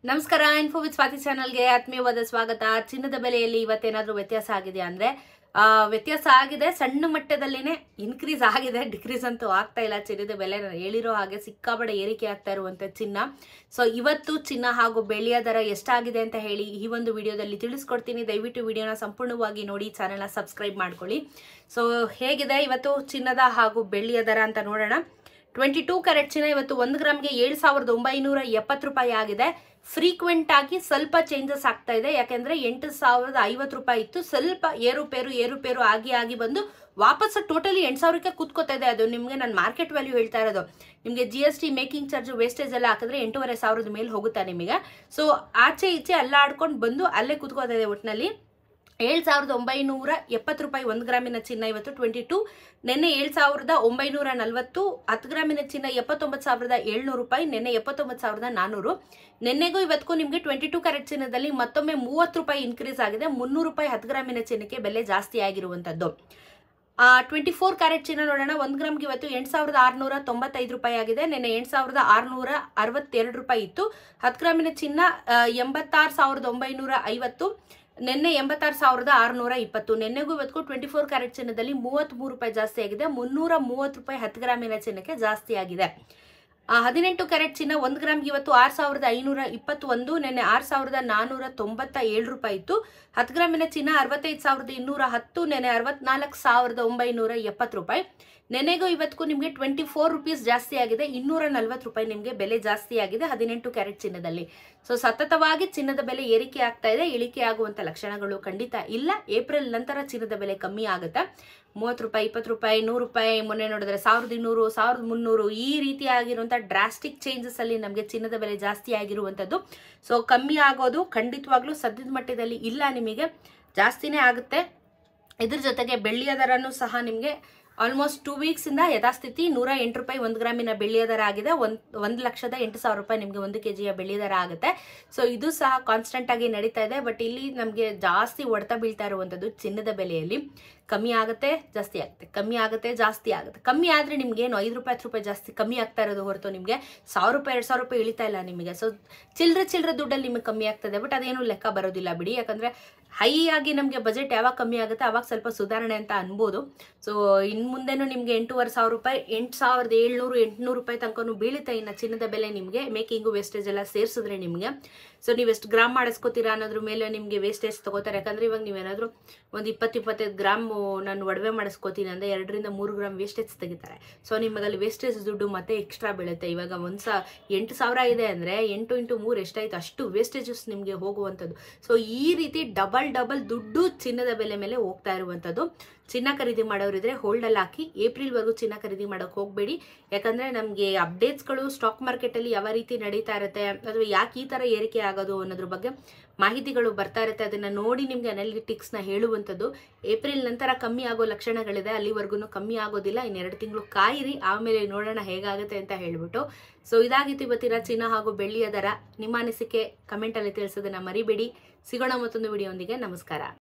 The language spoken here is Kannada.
ನಮಸ್ಕಾರ. ಇನ್ಫೋ ವಿತ್ ಸ್ವಾತಿ ಚಾನಲ್ಗೆ ಆತ್ಮೀಯವಾದ ಸ್ವಾಗತ. ಚಿನ್ನದ ಬೆಲೆಯಲ್ಲಿ ಇವತ್ತೇನಾದ್ರೂ ವ್ಯತ್ಯಾಸ ಆಗಿದೆ ಅಂದ್ರೆ ವ್ಯತ್ಯಾಸ ಆಗಿದೆ, ಸಣ್ಣ ಮಟ್ಟದಲ್ಲಿನೇ ಇನ್ಕ್ರೀಸ್ ಆಗಿದೆ, ಡಿಕ್ರೀಸ್ ಅಂತೂ ಆಗ್ತಾ ಇಲ್ಲ. ಚಿನ್ನದ ಬೆಲೆ ಹೇಳಿರೋ ಹಾಗೆ ಸಿಕ್ಕಾಪಟ್ಟೆ ಏರಿಕೆ ಆಗ್ತಾ ಇರುವಂತ ಚಿನ್ನ. ಸೊ ಇವತ್ತು ಚಿನ್ನ ಹಾಗೂ ಬೆಳ್ಳಿಯ ದರ ಎಷ್ಟಾಗಿದೆ ಅಂತ ಹೇಳಿ ಈ ಒಂದು ವಿಡಿಯೋದಲ್ಲಿ ತಿಳಿಸ್ಕೊಡ್ತೀನಿ. ದಯವಿಟ್ಟು ವಿಡಿಯೋನ ಸಂಪೂರ್ಣವಾಗಿ ನೋಡಿ, ಚಾನೆಲ್ನ ಸಬ್ಸ್ಕ್ರೈಬ್ ಮಾಡ್ಕೊಳ್ಳಿ. ಸೊ ಹೇಗಿದೆ ಇವತ್ತು ಚಿನ್ನದ ಹಾಗೂ ಬೆಳ್ಳಿಯ ದರ ಅಂತ ನೋಡೋಣ. 22 ಕ್ಯಾರೆಟ್ ಚಿನ್ನ ಇವತ್ತು 1 ಗ್ರಾಮ್ಗೆ 7,970 ರೂಪಾಯಿ ಆಗಿದೆ. ಫ್ರೀಕ್ವೆಂಟ್ ಆಗಿ ಸ್ವಲ್ಪ ಚೇಂಜಸ್ ಆಗ್ತಾ ಇದೆ, ಯಾಕೆಂದ್ರೆ 8,050 ರೂಪಾಯಿ ಇತ್ತು. ಸ್ವಲ್ಪ ಏರುಪೇರು ಆಗಿ ಬಂದು ವಾಪಸ್ ಟೋಟಲಿ 8,000ಕ್ಕೆ ಕೂತ್ಕೋತಾ ಇದೆ. ಅದು ನಿಮ್ಗೆ ನಾನು ಮಾರ್ಕೆಟ್ ವ್ಯಾಲ್ಯೂ ಹೇಳ್ತಾ ಇರೋದು. ನಿಮ್ಗೆ GST, ಮೇಕಿಂಗ್ ಚಾರ್ಜ್, ವೇಸ್ಟೇಜ್ ಎಲ್ಲ ಹಾಕಿದ್ರೆ 8,500 ಮೇಲೆ ಹೋಗುತ್ತಾ ನಿಮಗೆ. ಸೊ ಆಚೆ ಈಚೆ ಎಲ್ಲ ಆಡ್ಕೊಂಡು ಬಂದು ಅಲ್ಲೇ ಕೂತ್ಕೋತಾ ಇದೆ. ಒಟ್ಟಿನಲ್ಲಿ 7,970 ರೂಪಾಯಿ 1 ಗ್ರಾಮಿನ ಚಿನ್ನ ಇವತ್ತು 22. ನಿನ್ನೆ 7,940. 10 ಗ್ರಾಮಿನ ಚಿನ್ನ 79,700 ರೂಪಾಯಿ. ನಿನ್ನೆ 79,400. ನಿನ್ನೆಗೂ ಇವತ್ತಿಗೂ ನಿಮಗೆ 22 ಕ್ಯಾರೆಟ್ ಚಿನ್ನದಲ್ಲಿ ಮತ್ತೊಮ್ಮೆ 30 ರೂಪಾಯಿ ಇನ್ಕ್ರೀಸ್ ಆಗಿದೆ. 300 ರೂಪಾಯಿ 10 ಗ್ರಾಮಿನ ಚಿನ್ನಕ್ಕೆ ಬೆಲೆ ಜಾಸ್ತಿ ಆಗಿರುವಂತದ್ದು. 24 ಕ್ಯಾರೆಟ್ ಚಿನ್ನ ನೋಡೋಣ. 1 ಗ್ರಾಮ್ಗೆ ಇವತ್ತು 8,695 ರೂಪಾಯಿ ಆಗಿದೆ. ನಿನ್ನೆ 8,662 ರೂಪಾಯಿ ಇತ್ತು. 10 ಗ್ರಾಮಿನ ಚಿನ್ನ 86,950. ನಿನ್ನೆ 86,620. ನಿನ್ನೆಗೂ ಇವತ್ತಿಗೂ 24 ಕ್ಯಾರೆಟ್ ಚಿನ್ನದಲ್ಲಿ 33 ರೂಪಾಯಿ ಜಾಸ್ತಿ ಆಗಿದೆ. 330 ರೂಪಾಯಿ 10 ಗ್ರಾಮಿನ ಚಿನ್ನಕ್ಕೆ ಜಾಸ್ತಿ ಆಗಿದೆ. 18 ಕ್ಯಾರೆಟ್ ಚಿನ್ನ 1 ಗ್ರಾಮ್ಗೆ ಇವತ್ತು 6,521. ನಿನ್ನೆ 6,497 ರೂಪಾಯಿ ಇತ್ತು. 10 ಗ್ರಾಮಿನ ಚಿನ್ನ 65,210. ನಿನ್ನೆ 64,970 ರೂಪಾಯಿ. ನೆನೆಗೂ ಇವತ್ತಿಗೂ ನಿಮಗೆ 24 ರೂಪೀಸ್ ಜಾಸ್ತಿ ಆಗಿದೆ. 240 ರೂಪಾಯಿ ನಿಮಗೆ ಬೆಲೆ ಜಾಸ್ತಿ ಆಗಿದೆ 18 ಕ್ಯಾರೆಟ್ ಚಿನ್ನದಲ್ಲಿ. ಸೊ ಸತತವಾಗಿ ಚಿನ್ನದ ಬೆಲೆ ಏರಿಕೆ ಆಗ್ತಾ ಇದೆ, ಇಳಿಕೆ ಆಗುವಂತ ಲಕ್ಷಣಗಳು ಖಂಡಿತ ಇಲ್ಲ. ಏಪ್ರಿಲ್ ನಂತರ ಚಿನ್ನದ ಬೆಲೆ ಕಮ್ಮಿ ಆಗುತ್ತೆ. 30 ರೂಪಾಯಿ, 20 ರೂಪಾಯಿ, 100 ರೂಪಾಯಿ, ಮೊನ್ನೆ ನೋಡಿದ್ರೆ 1,200, 1,300 ಈ ರೀತಿ ಆಗಿರುವಂತ ಡ್ರಾಸ್ಟಿಕ್ ಚೇಂಜಸ್ ಅಲ್ಲಿ ನಮಗೆ ಚಿನ್ನದ ಬೆಲೆ ಜಾಸ್ತಿ ಆಗಿರುವಂತದ್ದು. ಸೊ ಕಮ್ಮಿ ಆಗೋದು ಖಂಡಿತವಾಗ್ಲೂ ಸದ್ಯದ ಮಟ್ಟದಲ್ಲಿ ಇಲ್ಲ, ನಿಮಗೆ ಜಾಸ್ತಿನೇ ಆಗುತ್ತೆ. ಇದ್ರ ಜೊತೆಗೆ ಬೆಳ್ಳಿಯ ದರನೂ ಸಹ ನಿಮಗೆ ಆಲ್ಮೋಸ್ಟ್ 2 ವೀಕ್ಸ್ ಇಂದ ಯಥಾಸ್ಥಿತಿ 108 ರೂಪಾಯಿ 1 ಗ್ರಾಮಿನ ಬೆಳ್ಳಿಯ ದರ ಆಗಿದೆ. 1,08,000 ರೂಪಾಯಿ ನಿಮಗೆ 1 kg ಬೆಳ್ಳಿ ದರ ಆಗುತ್ತೆ. ಸೊ ಇದು ಸಹ ಕಾನ್ಸ್ಟೆಂಟ್ ಆಗಿ ನಡೀತಾ ಇದೆ. ಬಟ್ ಇಲ್ಲಿ ನಮಗೆ ಜಾಸ್ತಿ ಹೊಡೆತ ಬೀಳ್ತಾ ಇರುವಂತದ್ದು ಚಿನ್ನದ ಬೆಲೆಯಲ್ಲಿ. ಕಮ್ಮಿ ಆಗುತ್ತೆ, ಜಾಸ್ತಿ ಆಗುತ್ತೆ, ಕಮ್ಮಿ ಆಗುತ್ತೆ, ಜಾಸ್ತಿ ಆಗುತ್ತೆ. ಕಮ್ಮಿ ಆದ್ರೆ ನಿಮ್ಗೆ ಏನು 5 ರೂಪಾಯಿ 10 ರೂಪಾಯಿ ಜಾಸ್ತಿ ಕಮ್ಮಿ ಆಗ್ತಾ ಇರೋದು ಹೊರತು ನಿಮಗೆ 1,000 ರೂಪಾಯಿ 2,000 ರೂಪಾಯಿ ಇಳಿತಾ ಇಲ್ಲ ನಿಮಗೆ. ಸೊ ಚಿಲ್ಲರೆ ದುಡ್ಡಲ್ಲಿ ನಿಮಗೆ ಕಮ್ಮಿ ಆಗ್ತದೆ. ಬಟ್ ಅದೇನು ಲೆಕ್ಕ ಬರೋದಿಲ್ಲ ಬಿಡಿ, ಯಾಕಂದ್ರೆ ಹೈ ಆಗಿ ನಮಗೆ ಬಜೆಟ್ ಯಾವಾಗ ಕಮ್ಮಿ ಆಗುತ್ತೆ ಅವಾಗ ಸ್ವಲ್ಪ ಸುಧಾರಣೆ ಅಂತ ಅನ್ಬೋದು. ಸೊ ಇನ್ನು ಮುಂದೆನೂ ನಿಮ್ಗೆ 8,500 ರೂಪಾಯಿ, 8,700, 800 ರೂಪಾಯಿ ತನಕನೂ ಬೀಳುತ್ತೆ ಇನ್ನು ಚಿನ್ನದ ಬೆಲೆ ನಿಮಗೆ. ಮೇಕಿಂಗು ವೇಸ್ಟೇಜ್ ಎಲ್ಲ ಸೇರಿಸಿದ್ರೆ ನಿಮಗೆ. ಸೊ ನೀವು ಎಷ್ಟು ಗ್ರಾಮ್ ಮಾಡಿಸ್ಕೋತೀರಾ ಅನ್ನೋದ್ರ ಮೇಲೆ ನಿಮಗೆ ವೇಸ್ಟೇಜ್ ತಗೋತಾರೆ. ಯಾಕಂದ್ರೆ ಇವಾಗ ನೀವೇನಾದ್ರೂ ಒಂದು 20-25 ಗ್ರಾಮ್ ನಾನು ಒಡವೆ ಮಾಡಿಸ್ಕೋತೀನಿ ಅಂದ್ರೆ 2ರಿಂದ 3 ಗ್ರಾಮ್ ವೇಸ್ಟೇಜ್ ತೆಗಿತಾರೆ. ಸೊ ನಿಮಗೆ ಅಲ್ಲಿ ವೇಸ್ಟೇಜ್ ದುಡ್ಡು ಮತ್ತೆ ಎಕ್ಸ್ಟ್ರಾ ಬೀಳುತ್ತೆ. ಇವಾಗ 8,000 ಇದೆ ಅಂದ್ರೆ 8 × 3 ಎಷ್ಟಾಯ್ತು ಅಷ್ಟು ವೇಸ್ಟೇಜಸ್ ನಿಮಗೆ ಹೋಗುವಂಥದ್ದು. ಸೊ ಈ ರೀತಿ ಡಬಲ್ ದುಡ್ಡು ಚಿನ್ನದ ಬೆಲೆ ಮೇಲೆ ಹೋಗ್ತಾ ಇರುವಂಥದ್ದು. ಚಿನ್ನ ಖರೀದಿ ಮಾಡೋರಿದ್ರೆ ಹೋಲ್ಡಲ್ಲಿ ಹಾಕಿ. ಏಪ್ರಿಲ್ವರೆಗೂ ಚಿನ್ನ ಖರೀದಿ ಮಾಡೋಕೆ ಹೋಗಬೇಡಿ. ಯಾಕಂದ್ರೆ ನಮಗೆ ಅಪ್ಡೇಟ್ಸ್ಗಳು ಸ್ಟಾಕ್ ಮಾರ್ಕೆಟಲ್ಲಿ ಯಾವ ರೀತಿ ನಡೀತಾ ಇರುತ್ತೆ ಅಥವಾ ಯಾಕೆ ಈ ಥರ ಏರಿಕೆ ಆಗೋದು ಅನ್ನೋದ್ರ ಬಗ್ಗೆ ಮಾಹಿತಿಗಳು ಬರ್ತಾ ಇರುತ್ತೆ. ಅದನ್ನು ನೋಡಿ ನಿಮಗೆ ಅನಾಲಿಟಿಕ್ಸ್ನ ಹೇಳುವಂಥದ್ದು. ಏಪ್ರಿಲ್ ನಂತರ ಕಮ್ಮಿ ಆಗೋ ಲಕ್ಷಣಗಳಿದೆ, ಅಲ್ಲಿವರೆಗೂ ಕಮ್ಮಿ ಆಗೋದಿಲ್ಲ. ಇನ್ನು 2 ತಿಂಗಳು ಕಾಯಿರಿ, ಆಮೇಲೆ ನೋಡೋಣ ಹೇಗಾಗುತ್ತೆ ಅಂತ ಹೇಳ್ಬಿಟ್ಟು. ಸೊ ಇದಾಗಿತ್ತು ಇವತ್ತಿನ ಚಿನ್ನ ಹಾಗೂ ಬೆಳ್ಳಿಯ ದರ. ನಿಮ್ಮ ಅನಿಸಿಕೆ ಕಮೆಂಟಲ್ಲಿ ತಿಳಿಸೋದನ್ನ ಮರಿಬೇಡಿ. ಸಿಗೋಣ ಮತ್ತೊಂದು ವಿಡಿಯೋ ಒಂದಿಗೆ. ನಮಸ್ಕಾರ.